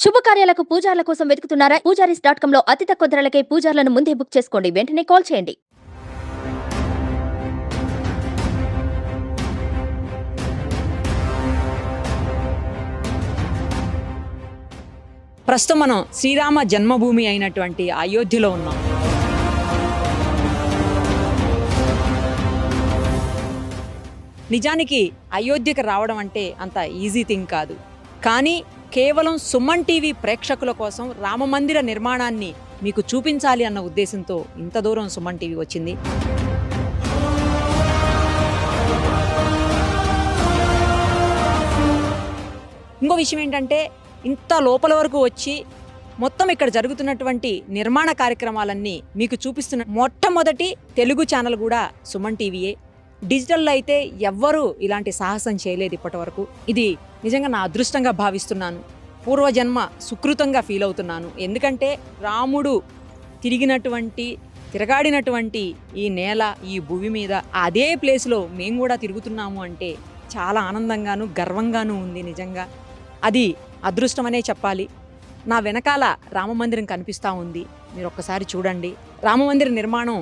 శుభకార్యాలకు పూజార్ల కోసం వెతుకుతున్నారా? పూజారీస్.com లో అతి తక్కువ ధరలకే పూజార్లను ముందే బుక్ చేసుకోండి. వెంటనే కాల్ చేయండి. ప్రస్తుతం మనం శ్రీరామ జన్మభూమి అయినటువంటి అయోధ్యలో ఉన్నాం. నిజానికి అయోధ్యకు రావడం అంటే అంత ఈజీ థింగ్ కాదు. కానీ కేవలం సుమన్ టీవీ ప్రేక్షకుల కోసం రామమందిర నిర్మాణాన్ని మీకు చూపించాలి అన్న ఉద్దేశంతో ఇంత దూరం సుమన్ టీవీ వచ్చింది. ఇంకో విషయం ఏంటంటే, ఇంత లోపల వరకు వచ్చి మొత్తం ఇక్కడ జరుగుతున్నటువంటి నిర్మాణ కార్యక్రమాలన్నీ మీకు చూపిస్తున్న మొట్టమొదటి తెలుగు ఛానల్ కూడా సుమన్ టీవీయే. డిజిటల్లో అయితే ఎవ్వరూ ఇలాంటి సాహసం చేయలేదు ఇప్పటి వరకు. ఇది నిజంగా నా అదృష్టంగా భావిస్తున్నాను, పూర్వజన్మ సుకృతంగా ఫీల్ అవుతున్నాను. ఎందుకంటే రాముడు తిరగాడినటువంటి ఈ నేల, ఈ భూమి మీద అదే ప్లేస్లో మేము కూడా తిరుగుతున్నాము అంటే చాలా ఆనందంగాను గర్వంగాను ఉంది. నిజంగా అది అదృష్టమనే చెప్పాలి. నా వెనకాల రామమందిరం కనిపిస్తూ ఉంది, మీరు ఒక్కసారి చూడండి. రామమందిర నిర్మాణం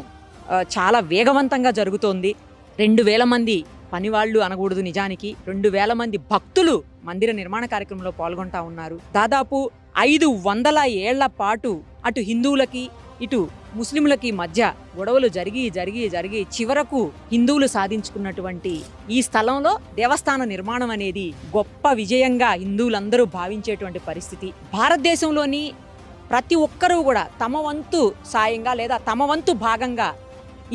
చాలా వేగవంతంగా జరుగుతోంది. 2000 మంది పనివాళ్ళు అనకూడదు, నిజానికి 2000 మంది భక్తులు మందిర నిర్మాణ కార్యక్రమంలో పాల్గొంటా ఉన్నారు. దాదాపు 500 ఏళ్ల పాటు అటు హిందువులకి ఇటు ముస్లింలకి మధ్య గొడవలు జరిగి చివరకు హిందువులు సాధించుకున్నటువంటి ఈ స్థలంలో దేవస్థాన నిర్మాణం అనేది గొప్ప విజయంగా హిందువులందరూ భావించేటువంటి పరిస్థితి. భారతదేశంలోని ప్రతి ఒక్కరూ కూడా తమ వంతు సాయంగా లేదా తమ వంతు భాగంగా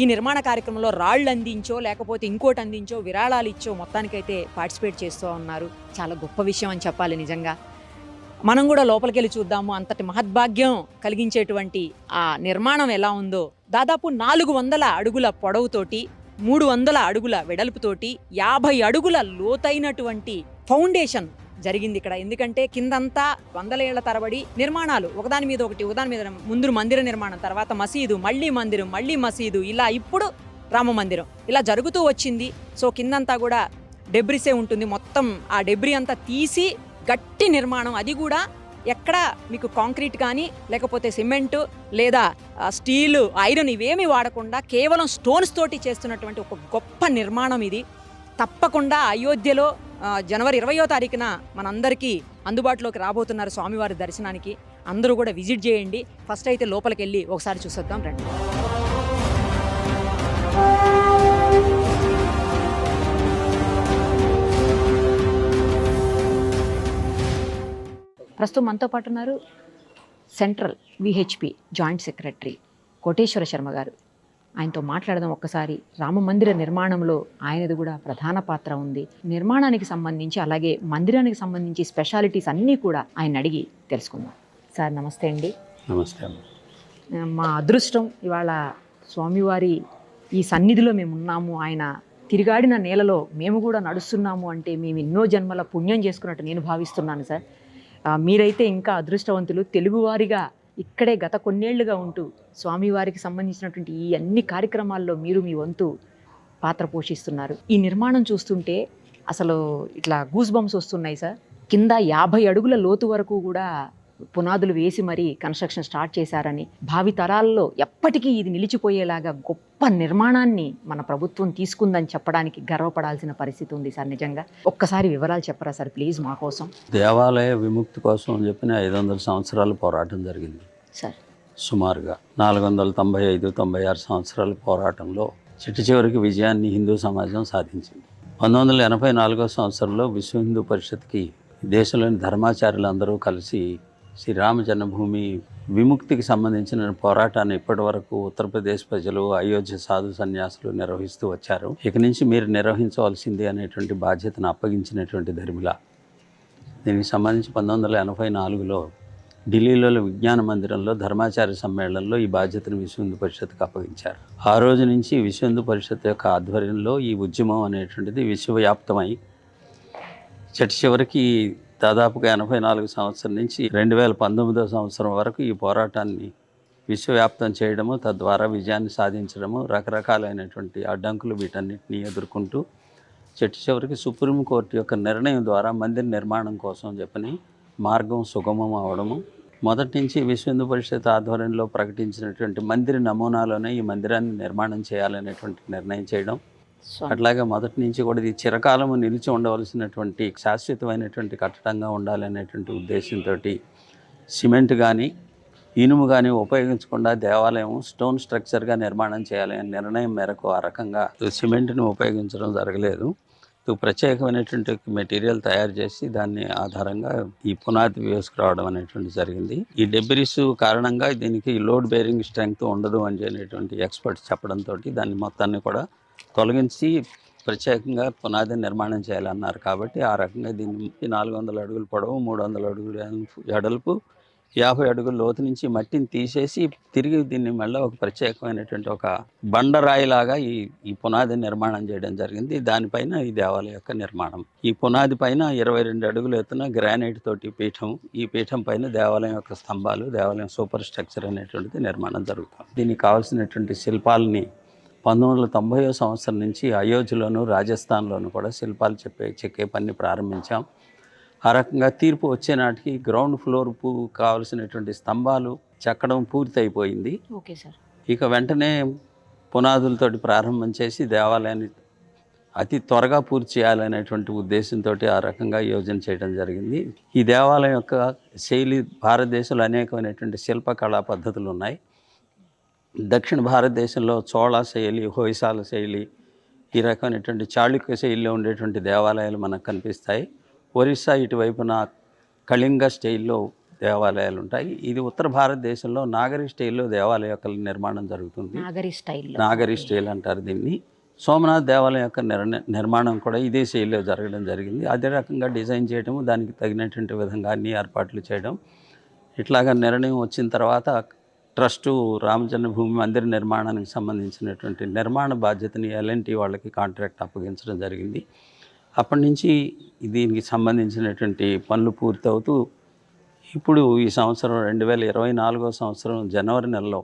ఈ నిర్మాణ కార్యక్రమంలో రాళ్ళు అందించో లేకపోతే ఇంకోటి అందించో విరాళాలు ఇచ్చో మొత్తానికైతే పార్టిసిపేట్ చేస్తూ ఉన్నారు. చాలా గొప్ప విషయం అని చెప్పాలి. నిజంగా మనం కూడా లోపలికి వెళ్ళి చూద్దాము. అంతటి మహద్భాగ్యం కలిగించేటువంటి ఆ నిర్మాణం ఎలా ఉందో. దాదాపు 400 అడుగుల పొడవుతోటి 300 అడుగుల వెడల్పుతోటి 50 అడుగుల లోతైనటువంటి ఫౌండేషన్ జరిగింది ఇక్కడ. ఎందుకంటే కిందంతా 100 ఏళ్ల తరబడి నిర్మాణాలు ఒకదాని మీద ముందు మందిర నిర్మాణం, తర్వాత మసీదు, మళ్ళీ మందిరం, మళ్ళీ మసీదు, ఇలా ఇప్పుడు రామ మందిరం ఇలా జరుగుతూ వచ్చింది. సో కిందంతా కూడా డెబ్రిసే ఉంటుంది. మొత్తం ఆ డెబ్రి అంతా తీసి గట్టి నిర్మాణం, అది కూడా ఎక్కడ మీకు కాంక్రీట్ కానీ లేకపోతే సిమెంటు లేదా స్టీలు, ఐరన్ ఇవేమీ వాడకుండా కేవలం స్టోన్స్ తోటి చేస్తున్నటువంటి ఒక గొప్ప నిర్మాణం ఇది. తప్పకుండా అయోధ్యలో జనవరి 20వ తారీఖున మనందరికీ అందుబాటులోకి రాబోతున్నారు స్వామివారి దర్శనానికి. అందరూ కూడా విజిట్ చేయండి. ఫస్ట్ అయితే లోపలికి వెళ్ళి ఒకసారి చూసొద్దాం రండి. ప్రస్తుతం మనతో పాటు ఉన్నారు central VHP joint secretary Koteswara Sharma గారు. ఆయనతో మాట్లాడదాం ఒక్కసారి. రామమందిర నిర్మాణంలో ఆయనది కూడా ప్రధాన పాత్ర ఉంది. నిర్మాణానికి సంబంధించి అలాగే మందిరానికి సంబంధించి స్పెషాలిటీస్ అన్నీ కూడా ఆయన అడిగి తెలుసుకుందాం. సార్ నమస్తే అండి. నమస్తే. మా అదృష్టం ఇవాళ స్వామివారి ఈ సన్నిధిలో మేము ఉన్నాము. ఆయన తిరిగాడిన నేలలో మేము కూడా నడుస్తున్నాము అంటే మేము ఎన్నో జన్మల పుణ్యం చేసుకున్నట్టు నేను భావిస్తున్నాను సార్. మీరైతే ఇంకా అదృష్టవంతులు. తెలుగువారిగా ఇక్కడే గత కొన్నేళ్లుగా ఉంటూ స్వామివారికి సంబంధించినటువంటి ఈ అన్ని కార్యక్రమాల్లో మీరు మీ వంతు పాత్ర పోషిస్తున్నారు. ఈ నిర్మాణం చూస్తుంటే అసలు ఇట్లా గూస్ బంప్స్ వస్తున్నాయి సార్. కింద 50 అడుగుల లోతు వరకు కూడా పునాదులు వేసి మరీ కన్స్ట్రక్షన్ స్టార్ట్ చేశారని, భావి తరాల్లో ఎప్పటికీ ఇది నిలిచిపోయేలాగా గొప్ప నిర్మాణాన్ని మన ప్రభుత్వం తీసుకుందని చెప్పడానికి గర్వపడాల్సిన పరిస్థితి ఉంది సార్. నిజంగా ఒక్కసారి వివరాలు చెప్పరా సార్ ప్లీజ్ మా కోసం. దేవాలయ విముక్తి కోసం అని చెప్పిన 500 సంవత్సరాల పోరాటం జరిగింది సార్. సుమారుగా 495-96 సంవత్సరాల పోరాటంలో చివరికి విజయాన్ని హిందూ సమాజం సాధించింది. 1984వ సంవత్సరంలో విశ్వ హిందూ పరిషత్కి దేశంలోని ధర్మాచార్యులందరూ కలిసి శ్రీరామ జన్మభూమి విముక్తికి సంబంధించిన పోరాటాన్ని ఇప్పటి వరకు ఉత్తరప్రదేశ్ ప్రజలు, అయోధ్య సాధు సన్యాసులు నిర్వహిస్తూ వచ్చారు. ఇక నుంచి మీరు నిర్వహించవలసింది అనేటువంటి బాధ్యతను అప్పగించినటువంటి ధర్మిల. దీనికి సంబంధించి 1984లో ఢిల్లీలో విజ్ఞాన మందిరంలో ధర్మాచార్య సమ్మేళనంలో ఈ బాధ్యతను విశ్వ హిందూ పరిషత్కి అప్పగించారు. ఆ రోజు నుంచి విశ్వ హిందూ పరిషత్ యొక్క ఆధ్వర్యంలో ఈ ఉద్యమం అనేటువంటిది విశ్వవ్యాప్తమై చివరికి దాదాపుగా 84 సంవత్సరం నుంచి 2019వ సంవత్సరం వరకు ఈ పోరాటాన్ని విశ్వవ్యాప్తం చేయడము, తద్వారా విజయాన్ని సాధించడము, రకరకాలైనటువంటి అడ్డంకులు వీటన్నిటిని ఎదుర్కొంటూ చివరికి సుప్రీంకోర్టు యొక్క నిర్ణయం ద్వారా మందిర నిర్మాణం కోసం చెప్పని మార్గం సుగమం అవడము, మొదటి నుంచి విశ్వ హిందూ పరిషత్ ఆధ్వర్యంలో ప్రకటించినటువంటి మందిర నమూనాలోనే ఈ మందిరాన్ని నిర్మాణం చేయాలనేటువంటి నిర్ణయం చేయడం, అట్లాగే మొదటి నుంచి కూడా ఇది చిరకాలము నిలిచి ఉండవలసినటువంటి శాశ్వతమైనటువంటి కట్టడంగా ఉండాలనేటువంటి ఉద్దేశంతో సిమెంట్ కానీ ఇనుము కానీ ఉపయోగించకుండా దేవాలయం స్టోన్ స్ట్రక్చర్గా నిర్మాణం చేయాలి అనే నిర్ణయం మేరకు ఆ రకంగా సిమెంట్ని ఉపయోగించడం జరగలేదు. ప్రత్యేకమైనటువంటి మెటీరియల్ తయారు చేసి దాన్ని ఆధారంగా ఈ పునాది వేసుకురావడం అనేటువంటి జరిగింది. ఈ డెబ్రిస్ కారణంగా దీనికి లోడ్ బేరింగ్ స్ట్రెంగ్త్ ఉండదు అని అనేటువంటి ఎక్స్పర్ట్స్ చెప్పడంతో దాన్ని మొత్తాన్ని కూడా తొలగించి ప్రత్యేకంగా పునాది నిర్మాణం చేయాలన్నారు. కాబట్టి ఆ రకంగా దీన్ని 400 అడుగులు పొడవు, 300 అడుగులు ఎడల్పు, 50 అడుగుల లోతు నుంచి మట్టిని తీసేసి తిరిగి దీన్ని మళ్ళీ ఒక ప్రత్యేకమైనటువంటి ఒక బండరాయిలాగా ఈ పునాది నిర్మాణం చేయడం జరిగింది. దానిపైన ఈ దేవాలయం యొక్క నిర్మాణం. ఈ పునాది పైన 22 అడుగులు ఎత్తున గ్రానైట్ తోటి పీఠం, ఈ పీఠం పైన దేవాలయం యొక్క స్తంభాలు, దేవాలయం సూపర్ స్ట్రక్చర్ అనేటువంటిది నిర్మాణం జరుగుతుంది. దీనికి కావాల్సినటువంటి శిల్పాలని 1990వ సంవత్సరం నుంచి అయోధ్యలోను, రాజస్థాన్లోను కూడా శిల్పాలు చెక్కే పని ప్రారంభించాం. ఆ రకంగా తీర్పు వచ్చే నాటికి గ్రౌండ్ ఫ్లోర్ కావాల్సినటువంటి స్తంభాలు చెక్కడం పూర్తి అయిపోయింది. Okay sir. ఇక వెంటనే పునాదులతోటి ప్రారంభం చేసి దేవాలయాన్ని అతి త్వరగా పూర్తి చేయాలనేటువంటి ఉద్దేశంతో ఆ రకంగా యోజన చేయడం జరిగింది. ఈ దేవాలయం యొక్క శైలి భారతదేశంలో అనేకమైనటువంటి శిల్పకళా పద్ధతులు ఉన్నాయి. దక్షిణ భారతదేశంలో చోళ శైలి, హొయసాల శైలి, ఈ రకమైనటువంటి చాళుక్య శైలిలో ఉండేటువంటి దేవాలయాలు మనకు కనిపిస్తాయి. ఒరిస్సా ఇటువైపున కళింగ స్టైల్లో దేవాలయాలు ఉంటాయి. ఇది ఉత్తర భారతదేశంలో నాగరి స్టైల్లో దేవాలయ యొక్క నిర్మాణం జరుగుతుంది. నాగరి స్టైల్ అంటారు దీన్ని. సోమనాథ్ దేవాలయం యొక్క నిర్మాణం కూడా ఇదే శైలిలో జరగడం జరిగింది. అదే రకంగా డిజైన్ చేయడం, దానికి తగినటువంటి విధంగా అన్ని ఏర్పాట్లు చేయడం. ఇట్లాగా నిర్ణయం వచ్చిన తర్వాత ట్రస్టు రామజన్మభూమి మందిర నిర్మాణానికి సంబంధించినటువంటి నిర్మాణ బాధ్యతని ఎల్ఎన్టీ వాళ్ళకి కాంట్రాక్ట్ అప్పగించడం జరిగింది. అప్పటి నుంచి దీనికి సంబంధించినటువంటి పనులు పూర్తవుతూ ఇప్పుడు ఈ సంవత్సరం 2024వ సంవత్సరం జనవరి నెలలో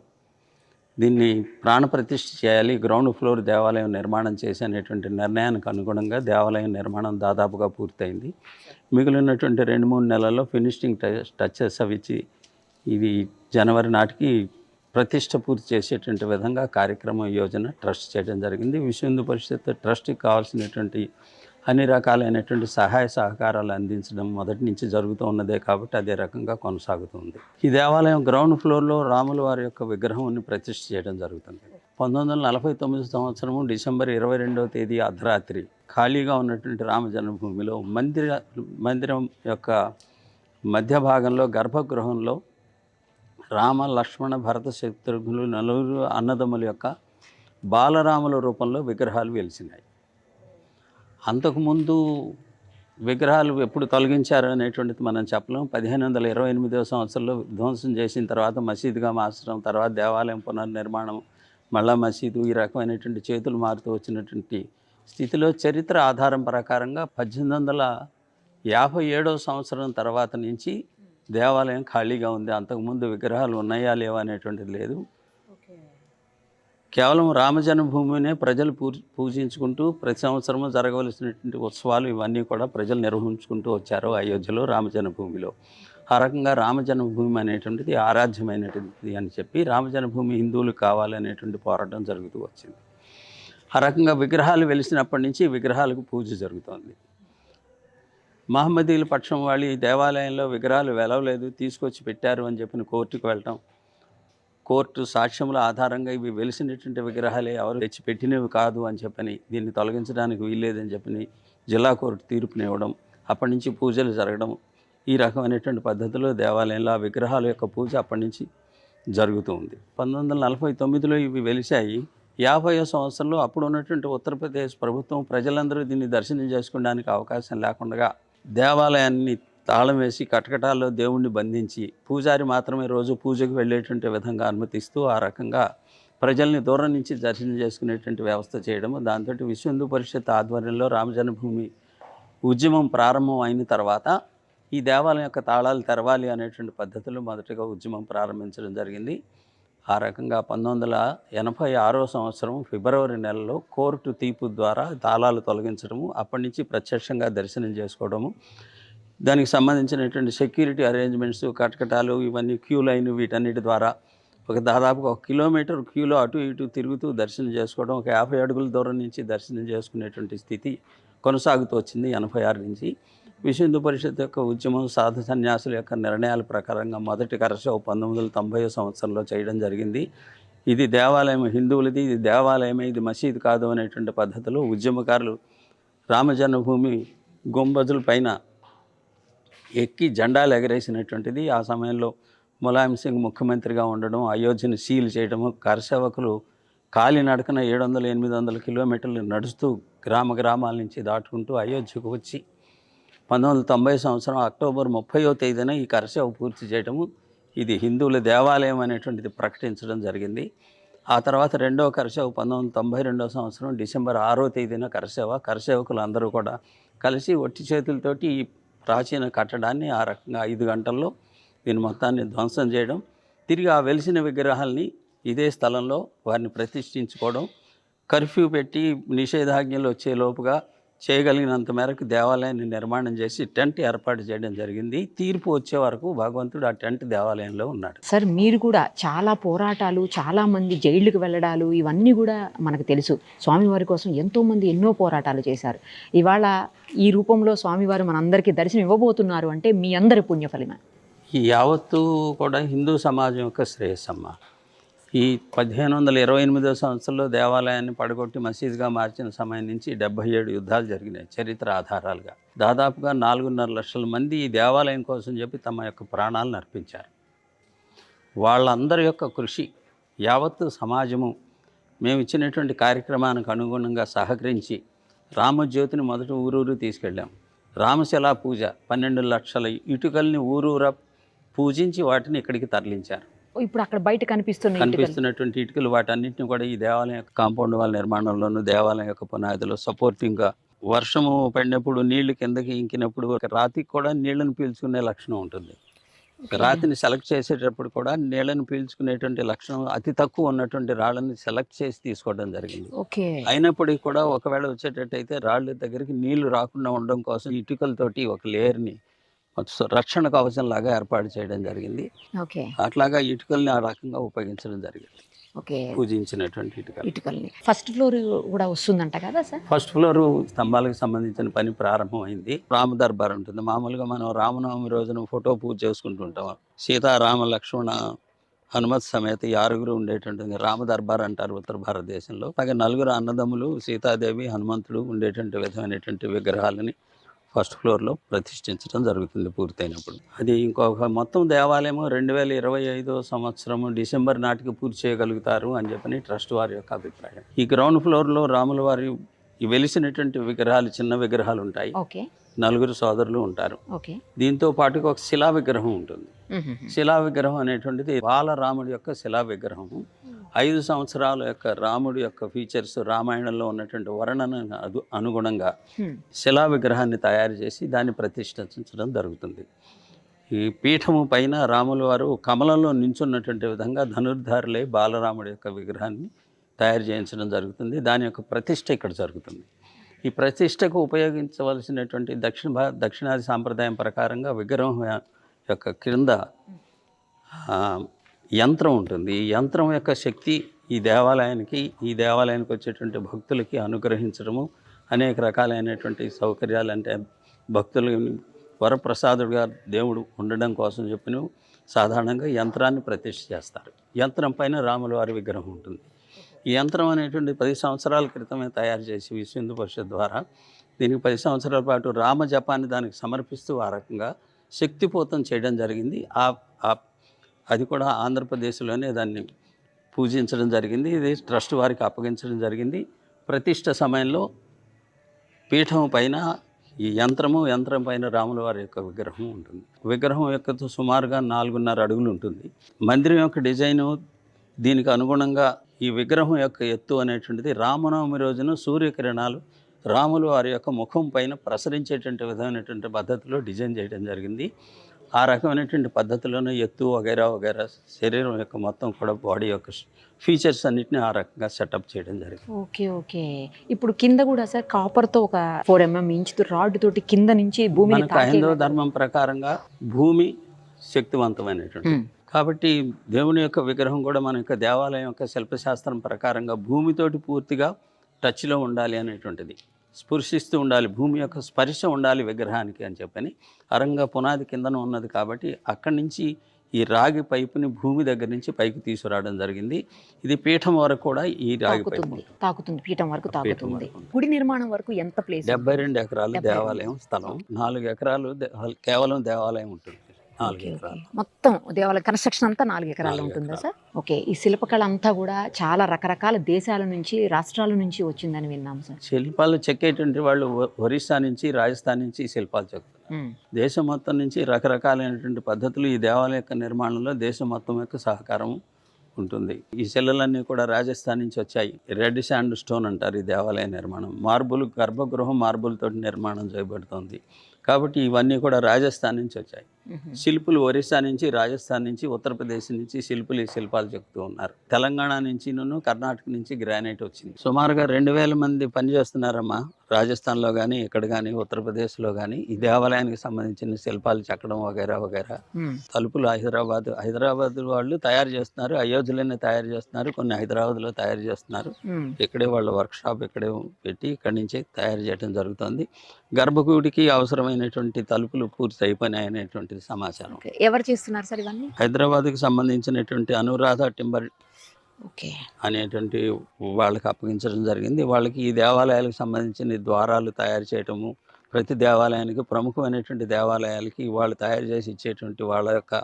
దీన్ని ప్రాణప్రతిష్ఠ చేయాలి, గ్రౌండ్ ఫ్లోర్ దేవాలయం నిర్మాణం చేసి అనేటువంటి నిర్ణయానికి అనుగుణంగా దేవాలయం నిర్మాణం దాదాపుగా పూర్తయింది. మిగిలినటువంటి 2-3 నెలల్లో ఫినిషింగ్ టచెస్ అవి ఇచ్చి ఇది జనవరి నాటికి ప్రతిష్ట పూర్తి చేసేటువంటి విధంగా కార్యక్రమం యోజన ట్రస్ట్ చేయడం జరిగింది. విశ్వ హిందూ పరిషత్ ట్రస్ట్కి కావాల్సినటువంటి అన్ని రకాలైనటువంటి సహాయ సహకారాలు అందించడం మొదటి నుంచి జరుగుతూ ఉన్నదే కాబట్టి అదే రకంగా కొనసాగుతుంది. ఈ దేవాలయం గ్రౌండ్ ఫ్లోర్లో రాముల వారి యొక్క విగ్రహంని ప్రతిష్ఠ చేయడం జరుగుతుంది. 1949 సంవత్సరము డిసెంబర్ 22వ తేదీ అర్ధరాత్రి ఖాళీగా ఉన్నటువంటి రామ జన్మభూమిలో మందిరం యొక్క మధ్య భాగంలో గర్భగృహంలో రామ, లక్ష్మణ, భరత, శత్రుఘ్నులు నలుగురు అన్నదమ్ముల యొక్క బాలరాముల రూపంలో విగ్రహాలు వెలిసినాయి. అంతకుముందు విగ్రహాలు ఎప్పుడు తొలగించారు అనేటువంటిది మనం చెప్పలేం. 1528వ సంవత్సరంలో ధ్వంసం చేసిన తర్వాత మసీదుగా మార్చడం, తర్వాత దేవాలయం పునర్నిర్మాణం, మళ్ళా మసీదు, ఈ రకమైనటువంటి చేతులు మారుతూ వచ్చినటువంటి స్థితిలో చరిత్ర ఆధారం ప్రకారంగా 1857వ సంవత్సరం తర్వాత నుంచి దేవాలయం ఖాళీగా ఉంది. అంతకుముందు విగ్రహాలు ఉన్నాయా లేవా అనేటువంటిది లేదు. కేవలం రామజన్మభూమినే ప్రజలు పూజించుకుంటూ ప్రతి సంవత్సరము జరగవలసినటువంటి ఉత్సవాలు ఇవన్నీ కూడా ప్రజలు నిర్వహించుకుంటూ వచ్చారు అయోధ్యలో రామజన్మభూమిలో. ఆ రకంగా రామజన్మభూమి అనేటువంటిది ఆరాధ్యమైనటువంటిది అని చెప్పి రామజన్మభూమి హిందువులు కావాలనేటువంటి పోరాటం జరుగుతూ వచ్చింది. ఆ రకంగా విగ్రహాలు వెలిసినప్పటి నుంచి విగ్రహాలకు పూజ జరుగుతోంది. మహమ్మదీల పక్షం వాళ్ళు ఈ దేవాలయంలో విగ్రహాలు వెలవలేదు, తీసుకొచ్చి పెట్టారు అని చెప్పిన కోర్టుకు వెళ్ళటం, కోర్టు సాక్ష్యముల ఆధారంగా ఇవి వెలిసినటువంటి విగ్రహాలే, ఎవరు తెచ్చి పెట్టినవి కాదు అని చెప్పని, దీన్ని తొలగించడానికి వీల్లేదని చెప్పని జిల్లా కోర్టు తీర్పునివ్వడం, అప్పటి నుంచి పూజలు జరగడం, ఈ రకమైనటువంటి పద్ధతిలో దేవాలయంలో ఆ విగ్రహాల యొక్క పూజ అప్పటి నుంచి జరుగుతూ ఉంది. 1949లో ఇవి వెలిశాయి. 50వ సంవత్సరంలో అప్పుడు ఉన్నటువంటి ఉత్తరప్రదేశ్ ప్రభుత్వం ప్రజలందరూ దీన్ని దర్శనం చేసుకోవడానికి అవకాశం లేకుండా దేవాలయాన్ని తాళం వేసి కటకటాల్లో దేవుణ్ణి బంధించి పూజారి మాత్రమే రోజు పూజకు వెళ్ళేటువంటి విధంగా అనుమతిస్తూ ఆ రకంగా ప్రజల్ని దూరం నుంచి దర్శనం చేసుకునేటువంటి వ్యవస్థ చేయడము. దాంతో విశ్వ హిందూ పరిషత్ ఆధ్వర్యంలో రామజన్మభూమి ఉద్యమం ప్రారంభం అయిన తర్వాత ఈ దేవాలయం యొక్క తాళాలు తెరవాలి అనేటువంటి పద్ధతిలో మొదటగా ఉద్యమం ప్రారంభించడం జరిగింది. ఆ రకంగా 1986వ సంవత్సరం ఫిబ్రవరి నెలలో కోర్టు తీర్పు ద్వారా తాళాలు తొలగించడము, అప్పటి నుంచి ప్రత్యక్షంగా దర్శనం చేసుకోవడము, దానికి సంబంధించినటువంటి సెక్యూరిటీ అరేంజ్మెంట్స్, కటకటాలు, ఇవన్నీ క్యూ లైన్, వీటన్నిటి ద్వారా దాదాపుగా 1 కిలోమీటర్ క్యూలో అటు ఇటు తిరుగుతూ దర్శనం చేసుకోవడం, ఒక 50 అడుగుల దూరం నుంచి దర్శనం చేసుకునేటువంటి స్థితి కొనసాగుతూ వచ్చింది 86 నుంచి. విశ్వ హిందూ పరిషత్ యొక్క ఉద్యమం, సాధు సన్యాసుల యొక్క నిర్ణయాల ప్రకారంగా మొదటి కరసేవ 1990 సంవత్సరంలో చేయడం జరిగింది. ఇది దేవాలయం హిందువులది, ఇది దేవాలయమే, ఇది మసీదు కాదు అనేటువంటి పద్ధతిలో ఉద్యమకారులు రామజన్మభూమి గుంబజుల పైన ఎక్కి జెండాలు ఎగరేసినటువంటిది. ఆ సమయంలో ములాయం సింగ్ ముఖ్యమంత్రిగా ఉండడం, అయోధ్యను సీల్ చేయడము, కరసేవకులు కాలినడకన 700-800 కిలోమీటర్లు నడుస్తూ గ్రామాల నుంచి దాటుకుంటూ అయోధ్యకు వచ్చి 1990 సంవత్సరం అక్టోబర్ 30వ తేదీన ఈ కరసేవ పూర్తి చేయడము, ఇది హిందువుల దేవాలయం అనేటువంటిది ప్రకటించడం జరిగింది. ఆ తర్వాత రెండవ కరసేవ 1992 సంవత్సరం డిసెంబర్ 6వ తేదీన కరసేవకులు అందరూ కూడా కలిసి ఒట్టి చేతులతోటి ఈ ప్రాచీన కట్టడాన్ని ఆ రకంగా 5 గంటల్లో దీని మొత్తాన్ని ధ్వంసం చేయడం, తిరిగి ఆ వెలిసిన విగ్రహాల్ని ఇదే స్థలంలో వారిని ప్రతిష్ఠించుకోవడం, కర్ఫ్యూ పెట్టి నిషేధాజ్ఞలు వచ్చే లోపుగా చేయగలిగినంత మేరకు దేవాలయాన్ని నిర్మాణం చేసి టెంట్ ఏర్పాటు చేయడం జరిగింది. తీర్పు వచ్చే వరకు భగవంతుడు ఆ టెంట్ దేవాలయంలో ఉన్నాడు. సార్, మీరు కూడా చాలా పోరాటాలు, చాలామంది జైళ్ళకు వెళ్ళడాలు, ఇవన్నీ కూడా మనకు తెలుసు. స్వామివారి కోసం ఎంతోమంది ఎన్నో పోరాటాలు చేశారు. ఇవాళ ఈ రూపంలో స్వామివారు మనందరికీ దర్శనం ఇవ్వబోతున్నారు అంటే మీ అందరి పుణ్యఫలమే. ఈ యావత్తు కూడా హిందూ సమాజం యొక్క శ్రేయస్సమ్మ. ఈ 1528 సంవత్సరంలో దేవాలయాన్ని పడగొట్టి మసీదుగా మార్చిన సమయం నుంచి 77 యుద్ధాలు జరిగినాయి చరిత్ర ఆధారాలుగా. దాదాపుగా 4.5 లక్షల మంది ఈ దేవాలయం కోసం చెప్పి తమ యొక్క ప్రాణాలను అర్పించారు. వాళ్ళందరి యొక్క కృషి యావత్తు సమాజము మేము ఇచ్చినటువంటి కార్యక్రమానికి అనుగుణంగా సహకరించి రామజ్యోతిని మొదట ఊరూరు తీసుకెళ్ళాం. రామశిలా పూజ 12 లక్షల ఇటుకల్ని ఊరూరా పూజించి వాటిని ఇక్కడికి తరలించారు. ఇప్పుడు అక్కడ బయట కనిపిస్తున్నటువంటి ఇటుకలు వాటన్నిటిని కూడా ఈ దేవాలయం యొక్క కాంపౌండ్ వాళ్ళ నిర్మాణంలోనూ, దేవాలయం యొక్క పునాదిలో సపోర్టింగ్గా, వర్షము పడినప్పుడు నీళ్లు కిందకి ఇంకినప్పుడు రాతికి కూడా నీళ్లను పీల్చుకునే లక్షణం ఉంటుంది. రాతిని సెలెక్ట్ చేసేటప్పుడు కూడా నీళ్లను పీల్చుకునేటువంటి లక్షణం అతి తక్కువ ఉన్నటువంటి రాళ్ళని సెలెక్ట్ చేసి తీసుకోవడం జరిగింది. అయినప్పటికీ కూడా ఒకవేళ వచ్చేటట్టయితే రాళ్ళ దగ్గరికి నీళ్లు రాకుండా ఉండడం కోసం ఇటుకలతోటి ఒక లేయర్ని రక్షణ కవచం లాగా ఏర్పాటు చేయడం జరిగింది. అట్లాగా ఇటుకల్ని ఆ రకంగా ఉపయోగించడం జరిగింది. పూజించినటువంటి ఇటుకల్ని. ఫస్ట్ ఫ్లోర్ కూడా వస్తుందంట కదా సార్? ఫస్ట్ ఫ్లోర్ స్తంభాలకు సంబంధించిన పని ప్రారంభమైంది. రామ దర్బార్ ఉంటుంది. మామూలుగా మనం రామనవమి రోజున ఫోటో పూజ చేసుకుంటుంటాం. సీతారామ లక్ష్మణ హనుమత్ సమేత 6 ఉండేటువంటి రామ దర్బార్ అంటారు ఉత్తర భారతదేశంలో. అలాగే 4 అన్నదమ్ములు, సీతాదేవి, హనుమంతుడు ఉండేటువంటి విధమైనటువంటి విగ్రహాలని ఫస్ట్ ఫ్లోర్లో ప్రతిష్ఠించడం జరుగుతుంది పూర్తయినప్పుడు. అది ఇంకొక మొత్తం దేవాలయము 2025 సంవత్సరం డిసెంబర్ నాటికి పూర్తి చేయగలుగుతారు అని చెప్పని ట్రస్ట్ వారి యొక్క అభిప్రాయం. ఈ గ్రౌండ్ ఫ్లోర్లో రాముల వారి వెలిసినటువంటి విగ్రహాలు, చిన్న విగ్రహాలు ఉంటాయి. 4 సోదరులు ఉంటారు. దీంతో పాటుగా ఒక శిలా విగ్రహం ఉంటుంది. శిలా విగ్రహం అనేటువంటిది బాలరాముడి యొక్క శిలా విగ్రహము. 5 సంవత్సరాల యొక్క రాముడి యొక్క ఫీచర్స్, రామాయణంలో ఉన్నటువంటి వర్ణన అనుగుణంగా శిలా విగ్రహాన్ని తయారు చేసి దాన్ని ప్రతిష్ఠించడం జరుగుతుంది. ఈ పీఠము పైన రాముల వారు కమలంలో నించున్నటువంటి విధంగా ధనుర్ధారులై బాలరాముడి యొక్క విగ్రహాన్ని తయారు చేయించడం జరుగుతుంది. దాని యొక్క ప్రతిష్ఠ ఇక్కడ జరుగుతుంది. ఈ ప్రతిష్టకు ఉపయోగించవలసినటువంటి దక్షిణాది సాంప్రదాయం ప్రకారంగా విగ్రహం యొక్క క్రింద యంత్రం ఉంటుంది. ఈ యంత్రం యొక్క శక్తి ఈ దేవాలయానికి వచ్చేటువంటి భక్తులకి అనుగ్రహించడము, అనేక రకాలైనటువంటి సౌకర్యాలు, అంటే భక్తులు వరప్రసాదుడుగా దేవుడు ఉండడం కోసం చెప్పిన సాధారణంగా యంత్రాన్ని ప్రతిష్ఠ చేస్తారు. యంత్రం పైన రాముల వారి విగ్రహం ఉంటుంది. ఈ యంత్రం అనేటువంటి 10 సంవత్సరాల క్రితమే తయారు చేసి విశ్వ హిందూ పరిషత్ ద్వారా దీనికి 10 సంవత్సరాల పాటు రామజపాన్ని దానికి సమర్పిస్తూ ఆ రకంగా శక్తిపోతం చేయడం జరిగింది. అది కూడా ఆంధ్రప్రదేశ్లోనే దాన్ని పూజించడం జరిగింది. ఇది ట్రస్ట్ వారికి అప్పగించడం జరిగింది. ప్రతిష్ఠ సమయంలో పీఠం పైన ఈ యంత్రం పైన రాముల వారి యొక్క విగ్రహం ఉంటుంది. విగ్రహం యొక్క సుమారుగా 4.5 అడుగులు ఉంటుంది. మందిరం యొక్క డిజైను దీనికి అనుగుణంగా ఈ విగ్రహం యొక్క ఎత్తు అనేటువంటిది రామనవమి రోజున సూర్యకిరణాలు రాములు వారి యొక్క ముఖం పైన ప్రసరించేటువంటి విధమైనటువంటి పద్ధతిలో డిజైన్ చేయడం జరిగింది. ఆ రకమైనటువంటి పద్ధతిలోనే ఎత్తు వగైరా వగైరా శరీరం యొక్క మొత్తం కూడా బాడీ యొక్క ఫీచర్స్ అన్నిటిని ఆ రకంగా సెటప్ చేయడం జరిగింది. Okay okay. ఇప్పుడు కింద కూడా సార్ కాపర్తో ఒక 4 mm ఇంచు రాడ్ తోటి కింద నుంచి భూమిని మనకు హైందవ ధర్మం ప్రకారంగా భూమి శక్తివంతమైనటువంటి కాబట్టి దేవుని యొక్క విగ్రహం కూడా మన యొక్క దేవాలయం యొక్క శిల్పశాస్త్రం ప్రకారంగా భూమితోటి పూర్తిగా టచ్లో ఉండాలి అనేటువంటిది, స్పృశిస్తూ ఉండాలి, భూమి యొక్క స్పర్శ ఉండాలి విగ్రహానికి అని చెప్పని అరంగా పునాది కిందన ఉన్నది. కాబట్టి అక్కడి నుంచి ఈ రాగి పైపుని భూమి దగ్గర నుంచి పైకి తీసుకురావడం జరిగింది. ఇది పీఠం వరకు కూడా ఈ రాగి పైపు తాకుతుంది, పీఠం వరకు తాకుతుంది. గుడి నిర్మాణం వరకు ఎంత ప్లేస్? 72 ఎకరాలు దేవాలయం స్థలం, 4 ఎకరాలు కేవలం దేవాలయం ఉంటుంది. 4 ఎకరాలు మొత్తం దేవాలయ కన్స్ట్రక్షన్ అంతా 4 ఎకరాలు ఉంటుందా సార్? ఓకే. ఈ శిల్పకళ అంతా కూడా చాలా రకరకాల దేశాల నుంచి, రాష్ట్రాల నుంచి వచ్చిందని విన్నాం సార్. శిల్పాలు చెక్కేటువంటి వాళ్ళు ఒరిస్సా నుంచి, రాజస్థాన్ నుంచి శిల్పాలు చెక్కుతారు. దేశం మొత్తం నుంచి రకరకాలైనటువంటి పద్ధతులు ఈ దేవాలయ యొక్క నిర్మాణంలో దేశం మొత్తం యొక్క సహకారం ఉంటుంది. ఈ శిలలన్నీ కూడా రాజస్థాన్ నుంచి వచ్చాయి. రెడ్ శాండ్ స్టోన్ అంటారు ఈ దేవాలయ నిర్మాణం. మార్బుల్, గర్భగృహం మార్బుల్ తోటి నిర్మాణం చేయబడుతుంది. కాబట్టి ఇవన్నీ కూడా రాజస్థాన్ నుంచి వచ్చాయి. శిల్పులు ఒరిస్సా నుంచి, రాజస్థాన్ నుంచి, ఉత్తరప్రదేశ్ నుంచి శిల్పులు ఈ శిల్పాలు చెప్తూ ఉన్నారు. తెలంగాణ నుంచి, కర్ణాటక నుంచి గ్రానైట్ వచ్చింది. సుమారుగా 2000 మంది పనిచేస్తున్నారమ్మా. రాజస్థాన్లో కానీ, ఇక్కడ కానీ, ఉత్తరప్రదేశ్లో కానీ ఈ దేవాలయానికి సంబంధించిన శిల్పాలు చెక్కడం వగైరా వగైరా. తలుపులు హైదరాబాద్ వాళ్ళు తయారు చేస్తున్నారు, అయోధ్యలోనే తయారు చేస్తున్నారు, కొన్ని హైదరాబాద్లో తయారు చేస్తున్నారు. ఇక్కడే వాళ్ళ వర్క్ షాప్ ఇక్కడే పెట్టి ఇక్కడి నుంచే తయారు చేయడం జరుగుతుంది. గర్భగుడికి అవసరమైనటువంటి తలుపులు పూర్తి అయిపోయినాయి అనేటువంటిది సమాచారం. ఎవరు చేస్తున్నారు సార్ ఇవన్నీ? హైదరాబాద్కి సంబంధించినటువంటి అనురాధ టింబర్ ఓకే అనేటువంటి వాళ్ళకి అప్పగించడం జరిగింది. వాళ్ళకి ఈ దేవాలయాలకు సంబంధించిన ద్వారాలు తయారు చేయటము, ప్రతి దేవాలయానికి ప్రముఖమైనటువంటి దేవాలయాలకి వాళ్ళు తయారు చేసి ఇచ్చేటువంటి వాళ్ళ యొక్క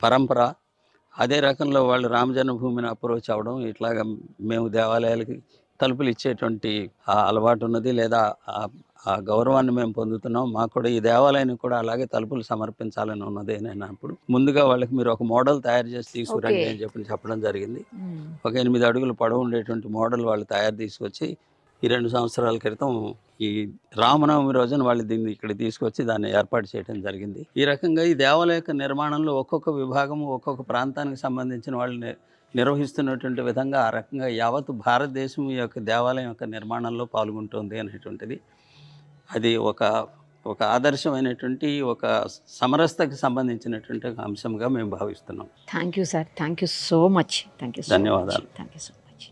పరంపర. అదే రకంలో వాళ్ళు రామ జన్మభూమిని అప్రోచ్ అవ్వడం, ఇట్లాగా మేము దేవాలయాలకి తలుపులు ఇచ్చేటువంటి ఆ అలవాటు ఉన్నది, లేదా ఆ గౌరవాన్ని మేము పొందుతున్నాం. మాకు కూడా ఈ దేవాలయానికి కూడా అలాగే తలుపులు సమర్పించాలని ఉన్నది అని అప్పుడు ముందుగా వాళ్ళకి మీరు ఒక మోడల్ తయారు చేసి తీసుకురండి అని చెప్పడం జరిగింది. ఒక 8 అడుగుల పొడవు ఉండేటువంటి మోడల్ వాళ్ళు తయారు తీసుకొచ్చి ఈ 2 సంవత్సరాల క్రితం ఈ రామనవమి రోజున వాళ్ళు దీన్ని ఇక్కడ తీసుకొచ్చి దాన్ని ఏర్పాటు చేయడం జరిగింది. ఈ రకంగా ఈ దేవాలయ యొక్క నిర్మాణంలో ఒక్కొక్క విభాగము ఒక్కొక్క ప్రాంతానికి సంబంధించిన వాళ్ళు నిర్వహిస్తున్నటువంటి విధంగా ఆ రకంగా యావత్ భారతదేశం ఈ యొక్క దేవాలయం యొక్క నిర్మాణంలో పాల్గొంటుంది అనేటువంటిది అది ఒక ఆదర్శమైనటువంటి ఒక సమరసతకి సంబంధించినటువంటి అంశంగా మేము భావిస్తున్నాం. Thank you sir, thank you so much. Thank you, ధన్యవాదాలు. Thank you so